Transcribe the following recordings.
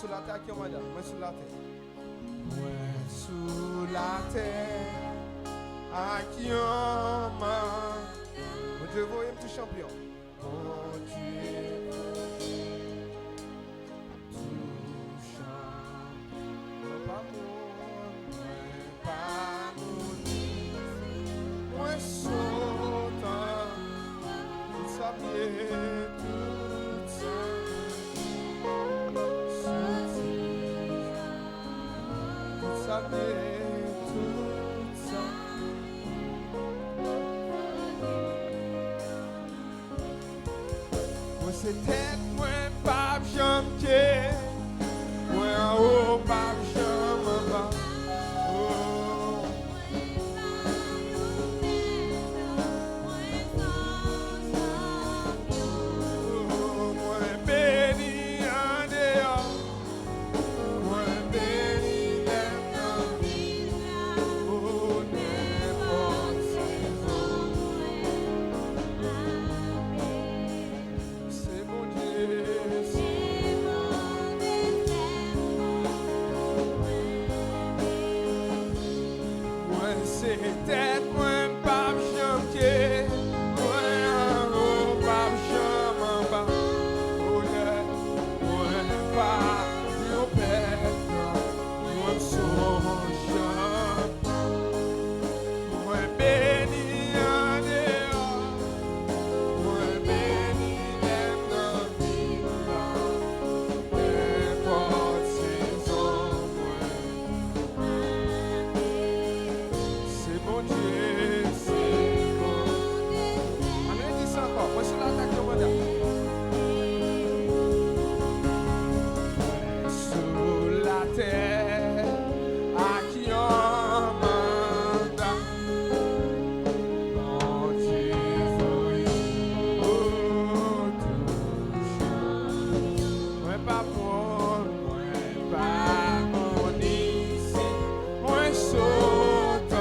sous la terre qui est madame. Moi sous la terre. Moi sous la terre. À qui on m'a. Mon Dieu, vous êtes tout champion. Mon Dieu. Tout champion. Pas mourir. Moi sautant. Tout ça bien. C'est tête, moi, pas chanter. Moi, oh, pas chanter. Oh. Moi, béni en dehors. Moi, béni dans vie. Oh, n'importe saison. C'est mon Dieu. C'est tête, moi, pas chanter. Moi, oh, pas chanter. Oh, yeah. Moi, pas mon père. Moi, son chant. Moi, béni en dehors. Moi, béni dans la vie. N'importe saison. Mon Dieu, c'est bon. Allez, dis ça encore. Moi, c'est l'attaque de Wanda. Sous la terre, à qui on manda. Mon Dieu, oh, touche. Moi, pas pour, moi, pas mon ici. Moi, saute.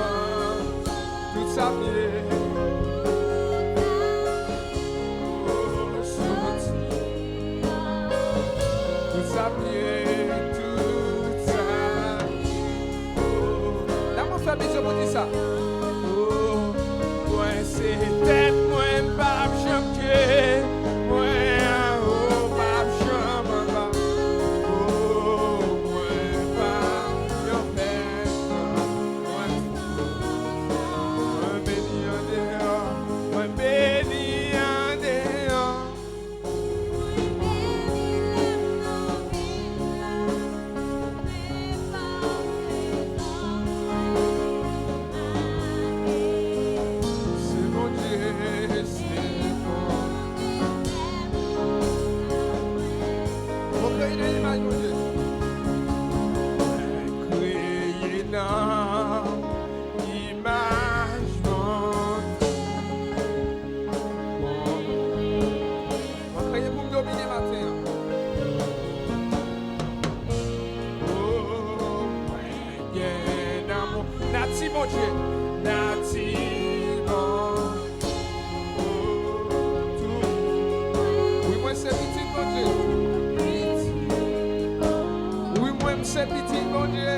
Tout ça bien, oh, sorti. Tout ça bien, tout ça. Oh, là mon famille je vous dis ça. Oh, moi c'est tête, moi pas chanter, moi oh pas chanter. Oh, moi pas yo père, moi. Béni en dehors, moi béni en dehors. C'est mon Dieu, c'est bon. Vous créez une image, mon Dieu. Créez une image. Dominer matin. Oh, bien amour. Nati, mon Dieu. Nati, bon. Oh, tout. Oui, moi, c'est petit, mon Dieu. Oui, moi, c'est petit, mon Dieu.